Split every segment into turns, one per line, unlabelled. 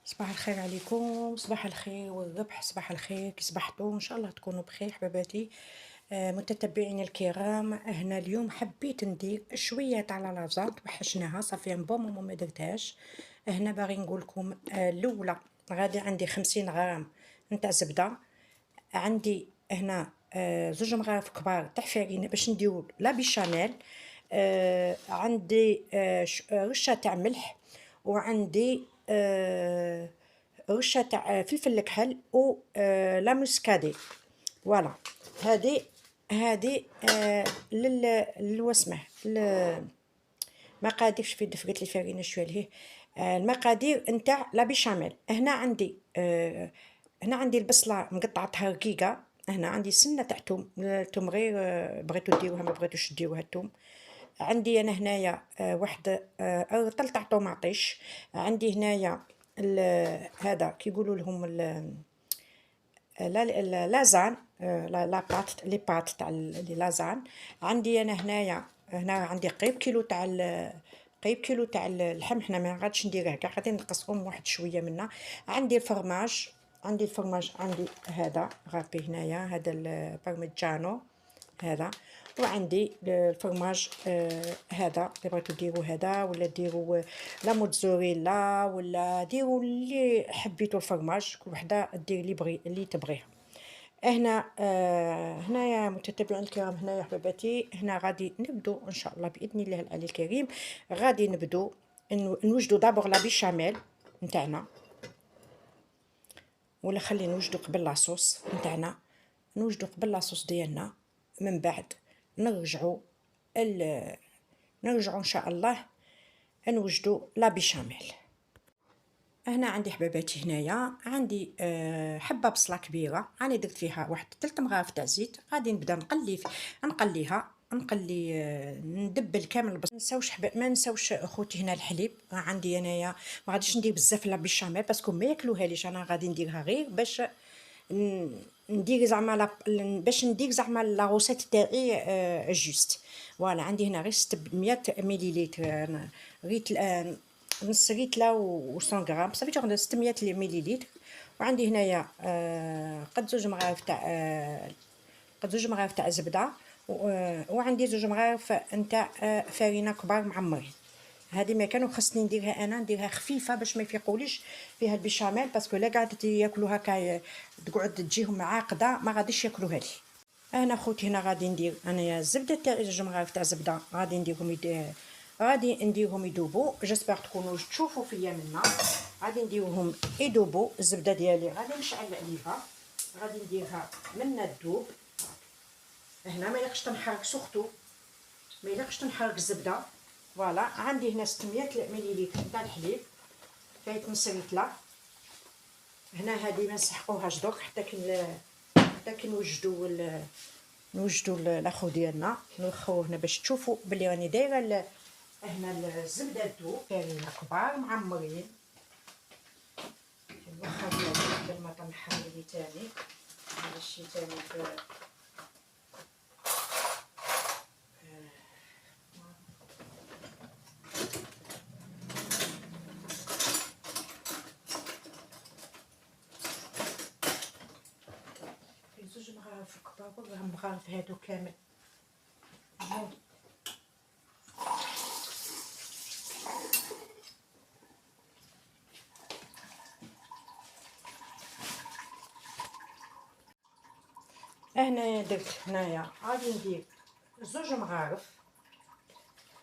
صباح الخير عليكم، صباح الخير والربح، صباح الخير، كي صبحتوا؟ ان شاء الله تكونوا بخير حباباتي. متتبعيني الكرام، هنا اليوم حبيت ندير شويه تاع لا لازانت، وحشناها صافي ان بون مومون ما درتهاش. هنا باغي نقول لكم، الاولى غادي عندي 50 غرام نتاع زبده، عندي هنا زوج مغارف كبار تاع فارينه باش نديرو لا بيشاميل، عندي رشه تاع ملح، وعندي رشه تاع فلفل الكحل و لا موسكادي. فوالا، هادي للوسمه المقادير. شوفي دفقت لي فارينه شويه لهيه. المقادير نتاع لا بيشاميل، هنا عندي البصله مقطعتها رقيقه، هنا عندي سنه تاع توم، التوم غير بغيتو ديروها ما بغيتوش ديروها التوم. عندي انا هنايا واحد رطل تاع طوماطيش. عندي هنايا هذا كيقولوا لهم لازان، لا بات لي بات تاع لي لازان. عندي انا هنا عندي قريب كيلو تاع اللحم، حنا ما غاديش نديره كاع، غادي نقصهم واحد شويه منه. عندي الفرماج، عندي هذا غابي هنايا، هذا البارميجانو هذا. وعندي الفرماج هذا، اللي بغيتو ديروا هذا ولا ديروا لا موتزاريلا ولا ديروا اللي حبيتوا الفرماج، كل وحده دير اللي تبغيها. هنا هنايا متتبعين الكرام، هنايا حباباتي، هنا غادي نبدو ان شاء الله باذن الله العلي الكريم. غادي نبدو نوجدوا دابور لا بيشاميل نتاعنا، ولا خلي نوجدوا قبل لاصوص نتاعنا، نوجدوا قبل لاصوص ديالنا، من بعد نرجعوا نرجعوا ان شاء الله نوجدوا لا بيشاميل. هنا عندي حباباتي، هنايا عندي حبه بصله كبيره، راني درت فيها واحد 3 مغارف تاع زيت. غادي نبدا نقلي ندبل كامل البصل. ما نساوش اخوتي هنا الحليب. عندي انايا ما غاديش ندير بزاف لا بيشاميل باسكو ما ياكلوهاليش، انا غادي نديرها غير باش ندير زعما باش ندير زعما لا روسيت تاعي جوست. فوالا، عندي هنا غير 600 مليلتر، ريت نص ريتله و 100 غرام صافي، تاخذ 600 مليلتر. وعندي هنايا قد زوج مغارف تاع زبده، وعندي زوج مغارف نتاع فارينه كبار معمرين. هذه ما كانوا خصني نديرها خفيفه باش ما يفيقوليش فيها البيشاميل، باسكو لا قعدت ياكلوها تقعد تجيهم عاقده ما غاديش ياكلوها لي. انا خوتي هنا غادي ندير انايا الزبده تاعي، زوج مغارف تاع زبده غادي نديرهم يذوبوا. جيسبر تكونوا تشوفوا فيا منا. غادي نديرهم يذوبوا. الزبده ديالي غادي نشعل عليها، غادي نديرها من الذوب. هنا ما يلقش تنحرك سورتو، ما يلقش تنحرك الزبده. فوالا، عندي هنا 600 مليلتر تاع الحليب فايت نص ريتله. هنا هذه ما نسحقوهاش درك حتى كي نوجدوا الاخو ديالنا، نوخوه هنا باش تشوفوا بلي راني دايره هنا الزبده تذوب. كاينين كبار معمرين. نوخر ديالي قبل ما تنحرلي تاني، ماشي تاني زوج مغارف كبار، ولا مغارف هادو كامل. هنا درت هنايا غادي ندير زوج مغارف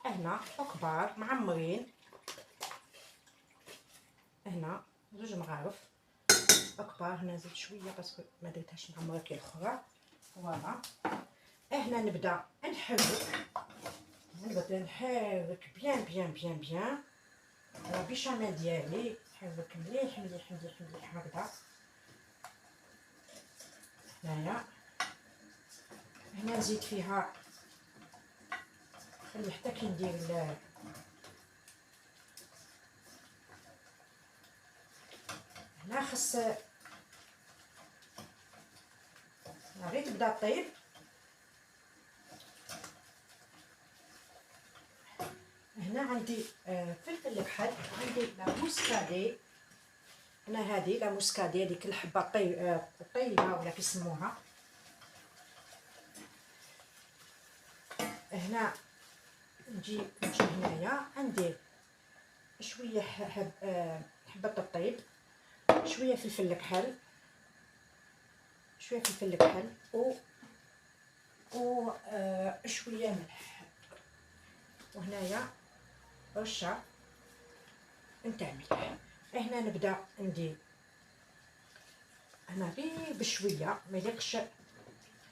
هنا كبار معمرين. هنا زوج مغارف كبار، هنا زيد شويه باسكو ما درتهاش معمره كي الاخرى. فوالا، هنا نبدا نحرك بيان بيان بيان بيان لا بيشاميل ديالي. نحرك مليح مليح مليح مليح هكذا. هنا نزيد فيها، خلي حتى كي ندير هنا خص غير تبدا طيب. هنا عندي فلفل الكحل، عندي لا موسكادي، انا هذه لا موسكادي، هذيك الحبه الطيبه ولا كيسموها. هنا نجي هنايا ندير شويه حبه الطيب، شويه فلفل الكحل، شويه فلفل الكحل و شويه ملح، وهنايا رشه نتاع ملح. هنا نبدا ندير هنا غير بشويه، ما يديركش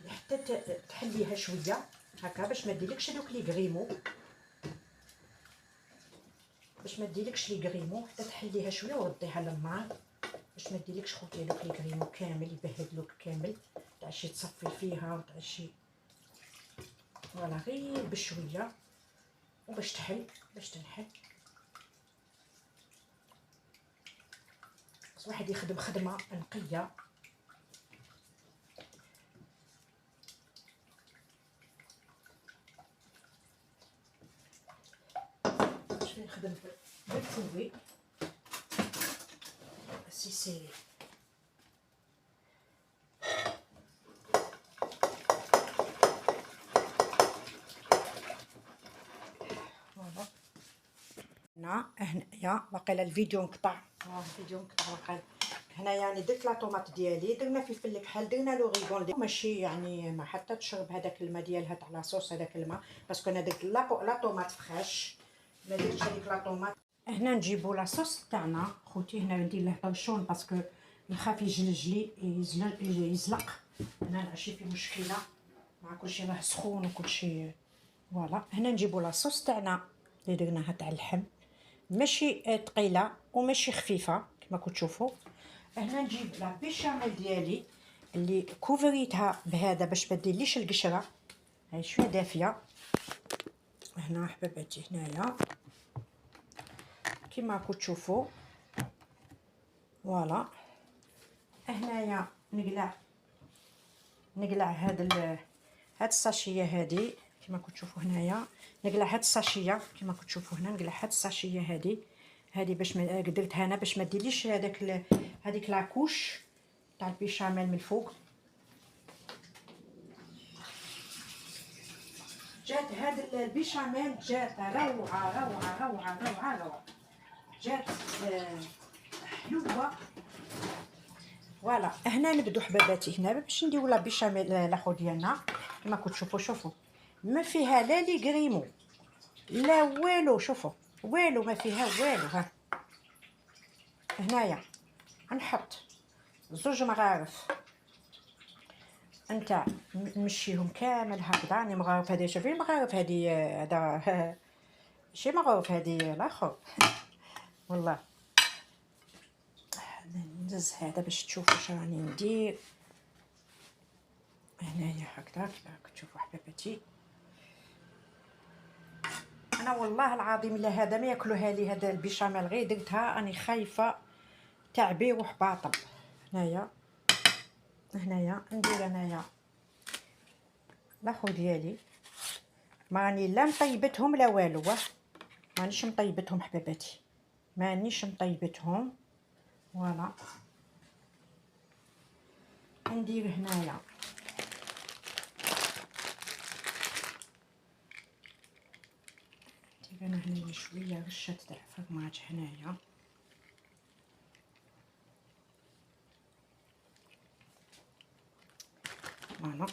حتى تحليها شويه هكا باش ما ديرلكش دوك لي غريمو، باش ما ديرلكش لي غريمو، حتى تحليها شويه ورديها للنار باش ما ديرلكش خوتي دوك لي غريمو كامل يبهدلوك كامل، تعشي تصفي فيها وتعشي. فوالا غير بشويه وباش تنحل. بس واحد يخدم خدمه نقيه. باش نخدم بالفوي سي هنايا واقيلا الفيديو انقطع، واقيلا. هنايا يعني درت لا طوماط ديالي، درنا فلفل الكحل، درنا لوريغون، ماشي يعني ما حتى تشرب هذاك الماء ديالها تاع لاصوص، هذاك الماء باسكو انا درت لا طوماط فريش، ما درتش هذيك لا طوماط. هنا نجيبو لاصوص تاعنا خوتي، هنا ندير له طرشون باسكو نخاف يجلجلي يزلق، انا ماشي في مشكله مع كلشي راه سخون وكلشي. فوالا هنا نجيبو لاصوص تاعنا اللي درناها تاع اللحم، ماشي ثقيله وماشي خفيفه كما كتشوفوا. هنا نجيب لا بيشاميل ديالي اللي كوفريتها بهذا باش ما ديرليش القشره، هاي شويه دافيه. هنا حباباتي هنايا كما كتشوفوا. فوالا هنايا نقلع هاد الساشيه هادي كما كتشوفوا. هنايا نقلع هاد الساشيه كما كتشوفوا، هنا نقلع هاد الساشيه هادي باش ما درتها انا باش ما ديرليش هذيك لاكوش تاع البيشاميل من الفوق. جات هاد البيشاميل جات روعه روعه روعه روعه روعه، جات حلوه. فوالا هنا نبدو حباباتي هنا باش نديرو لا بيشاميل لاخر ديالنا كما كتشوفوا. شوفوا ما فيها لا لي غريمو لا والو، شوفوا والو ما فيها والو. ها هنايا نحط 2 مغارف نتاع نمشيهم كامل هكذا، راني مغارف هذه، شوفي المغارف هذه، هذا ماشي مغروف هذه الاخر والله. ندز هذا باش تشوفوا اش راني ندير هنايا هكذا كما كتشوفوا حباباتي. انا والله العظيم الا هذا ما ياكلوها لي هذا البيشاميل، غير درتها راني خايفه تعبي روح باطل. هنايا ندير انايا لاخو ديالي، ماني لا مطيبتهم لا والو، مانيش مطيبتهم حباباتي، مانيش مطيبتهم. فوالا ندير هنايا انا هنايا شويه رشه تاع فرماج هنايا. فوالا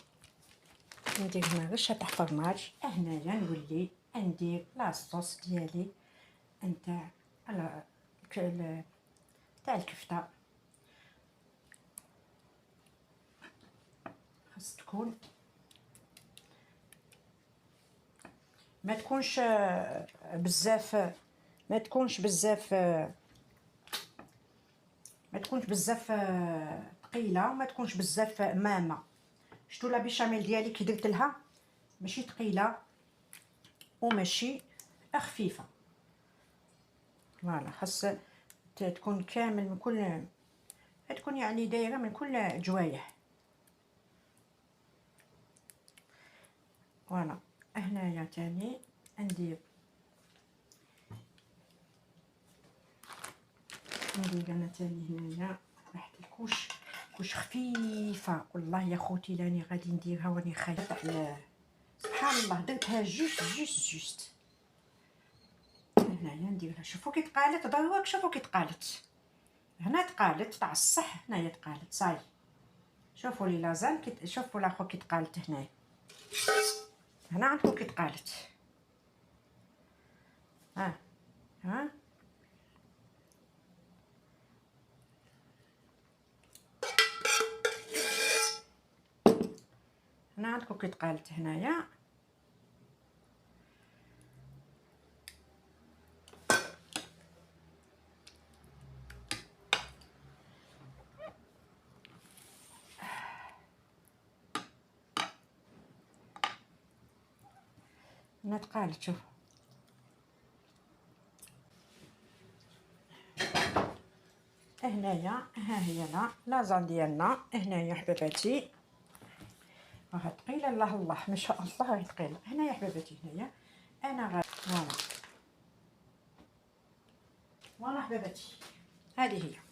ندير هنا رشه تاع فرماج. هنايا نولي ندير لاصوص ديالي نتاع تاع الكفته. خاص تكون ما تكونش بزاف، ما تكونش بزاف ثقيله وما تكونش بزاف مامه. شتو لا بيشاميل ديالي كي درت لها ماشي ثقيله وماشي خفيفه. فوالا خاص تكون كامل من كل، تكون يعني دايره من كل جوايح. فوالا هنايا تاني ندير ندير انا تاني هنايا واحد كوش خفيفه. والله يا خوتي راني غادي نديرها وراني خايفه على سبحان الله. درتها جوست هنايا نديرها. شوفوا كي تقالت ضروري. شوفوا كي تقالت هنا، تقالت تاع الصح هنايا تقالت صاي. شوفوا لي لازال شوفوا لاخو كي تقالت هنايا. هنا عندكم كي تقالت. ها هنا عندكم كي تقالت هنايا. هنا تقالت. شوفوا هنايا ها هي لازان ديالنا هنايا حباباتي. راه ثقيله. الله ما شاء الله راهي ثقيله. هنايا حباباتي هنايا انا فوالا حباباتي هذه هي.